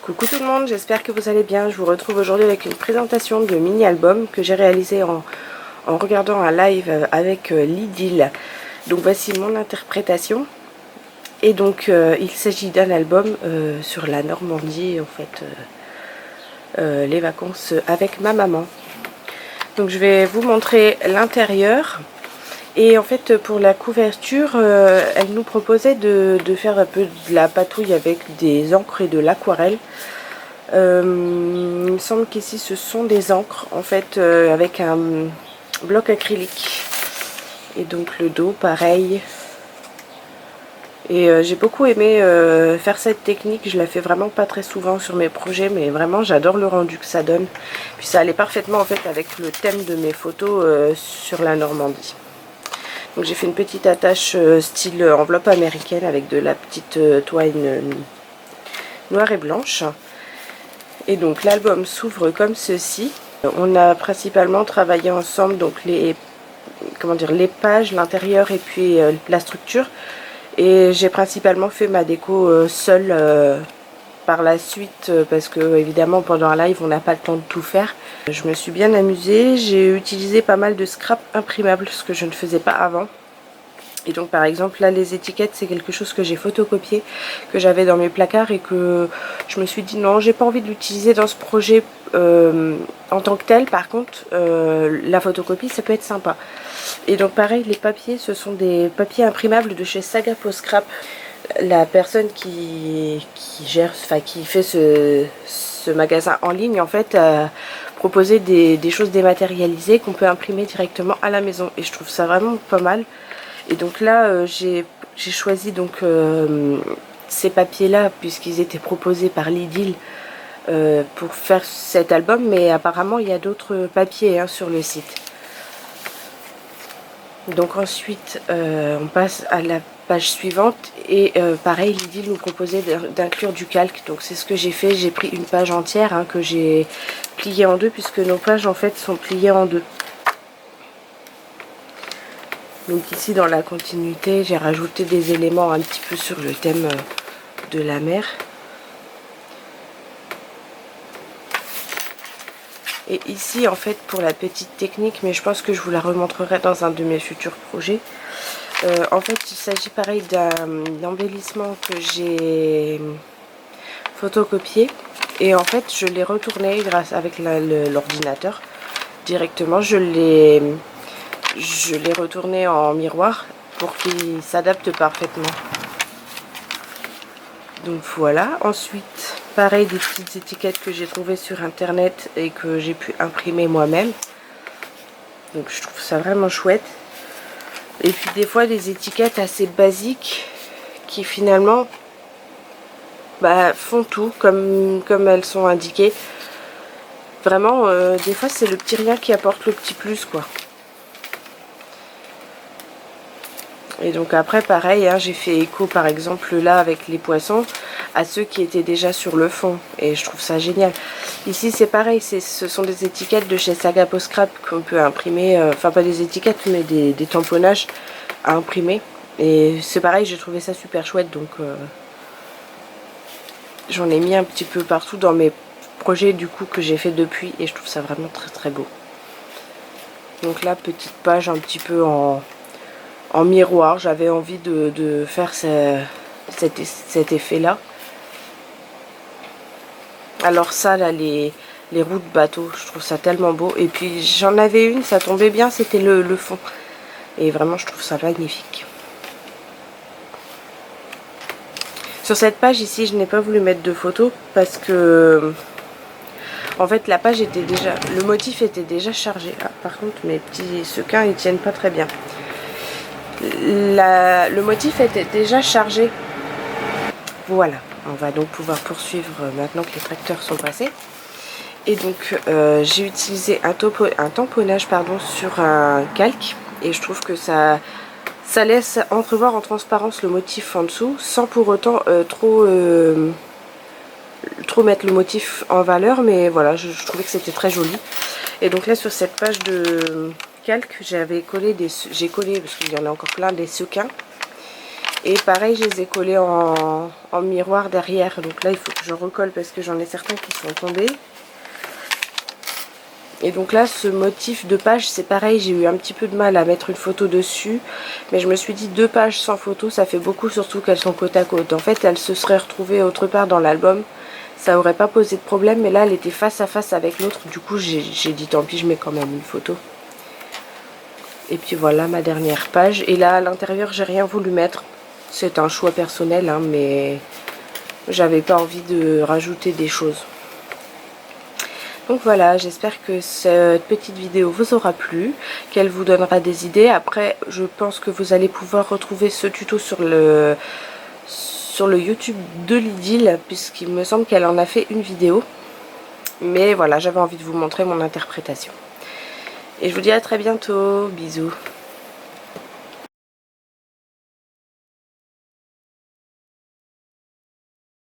Coucou tout le monde, j'espère que vous allez bien. Je vous retrouve aujourd'hui avec une présentation de mini-album que j'ai réalisé en regardant un live avec Lydil. Donc voici mon interprétation. Et donc il s'agit d'un album sur la Normandie, en fait, les vacances avec ma maman. Donc je vais vous montrer l'intérieur. Et en fait pour la couverture, elle nous proposait de faire un peu de la patouille avec des encres et de l'aquarelle. Il me semble qu'ici ce sont des encres en fait avec un bloc acrylique. Et donc le dos pareil. Et j'ai beaucoup aimé faire cette technique, je la fais vraiment pas très souvent sur mes projets, mais vraiment j'adore le rendu que ça donne. Puis ça allait parfaitement en fait avec le thème de mes photos sur la Normandie. Donc j'ai fait une petite attache style enveloppe américaine avec de la petite toile noire et blanche. Et donc l'album s'ouvre comme ceci. On a principalement travaillé ensemble donc les pages, l'intérieur et puis la structure. Et j'ai principalement fait ma déco seule par la suite parce que évidemment pendant un live on n'a pas le temps de tout faire. Je me suis bien amusée, j'ai utilisé pas mal de scrap imprimables, ce que je ne faisais pas avant. Et donc par exemple là les étiquettes c'est quelque chose que j'ai photocopié, que j'avais dans mes placards et que je me suis dit non, j'ai pas envie de l'utiliser dans ce projet en tant que tel. Par contre la photocopie ça peut être sympa. Et donc pareil, les papiers ce sont des papiers imprimables de chez Saga Post Scrap. La personne qui gère, enfin qui fait ce magasin en ligne en fait a proposé des choses dématérialisées qu'on peut imprimer directement à la maison et je trouve ça vraiment pas mal. Et donc là j'ai choisi donc ces papiers là puisqu'ils étaient proposés par Lydil pour faire cet album, mais apparemment il y a d'autres papiers sur le site. Donc ensuite on passe à la page suivante et pareil Lydil nous proposait d'inclure du calque, donc c'est ce que j'ai fait. J'ai pris une page entière que j'ai pliée en deux puisque nos pages en fait sont pliées en deux. Donc ici dans la continuité j'ai rajouté des éléments un petit peu sur le thème de la mer. Et ici en fait pour la petite technique, mais je pense que je vous la remontrerai dans un de mes futurs projets. En fait il s'agit pareil d'un embellissement que j'ai photocopié. Et en fait je l'ai retourné grâce avec l'ordinateur directement. Je l'ai retourné en miroir pour qu'il s'adapte parfaitement. Donc voilà. Ensuite pareil des petites étiquettes que j'ai trouvées sur internet et que j'ai pu imprimer moi-même. Donc je trouve ça vraiment chouette. Et puis des fois des étiquettes assez basiques qui finalement font tout comme elles sont indiquées. Vraiment des fois c'est le petit rien qui apporte le petit plus quoi. Et donc après pareil j'ai fait écho par exemple là avec les poissons à ceux qui étaient déjà sur le fond et je trouve ça génial. Ici c'est pareil, ce sont des étiquettes de chez Saga Post Scrap qu'on peut imprimer, enfin pas des étiquettes mais des tamponnages à imprimer. Et c'est pareil, j'ai trouvé ça super chouette, donc j'en ai mis un petit peu partout dans mes projets du coup que j'ai fait depuis et je trouve ça vraiment très très beau. Donc là petite page un petit peu en miroir, j'avais envie de faire cet effet là. Alors ça là les roues de bateau, je trouve ça tellement beau. Et puis j'en avais une, ça tombait bien, c'était le fond. Et vraiment je trouve ça magnifique. Sur cette page ici je n'ai pas voulu mettre de photos parce que en fait la page était déjà, le motif était déjà chargé. Par contre mes petits sequins ils tiennent pas très bien. Le motif était déjà chargé. Voilà, on va donc pouvoir poursuivre maintenant que les tracteurs sont passés. Et donc j'ai utilisé un tamponnage sur un calque et je trouve que ça laisse entrevoir en transparence le motif en dessous sans pour autant trop mettre le motif en valeur, mais voilà, je trouvais que c'était très joli. Et donc là sur cette page de calque j'ai collé parce qu'il y en a encore plein des sequins Et pareil, je les ai collés en miroir derrière. Donc là, il faut que je recolle parce que j'en ai certains qui sont tombés. Et donc là, ce motif de page, c'est pareil, j'ai eu un petit peu de mal à mettre une photo dessus. Mais je me suis dit 2 pages sans photo, ça fait beaucoup, surtout qu'elles sont côte à côte. En fait, elles se seraient retrouvées autre part dans l'album. Ça aurait pas posé de problème, mais là, elle était face à face avec l'autre. Du coup, j'ai dit tant pis, je mets quand même une photo. Et puis voilà ma dernière page. Et là, à l'intérieur, j'ai rien voulu mettre. C'est un choix personnel, hein, mais j'avais pas envie de rajouter des choses. Donc voilà, j'espère que cette petite vidéo vous aura plu, qu'elle vous donnera des idées. Après, je pense que vous allez pouvoir retrouver ce tuto sur le YouTube de Lydil, puisqu'il me semble qu'elle en a fait une vidéo. Mais voilà, j'avais envie de vous montrer mon interprétation. Et je vous dis à très bientôt, bisous.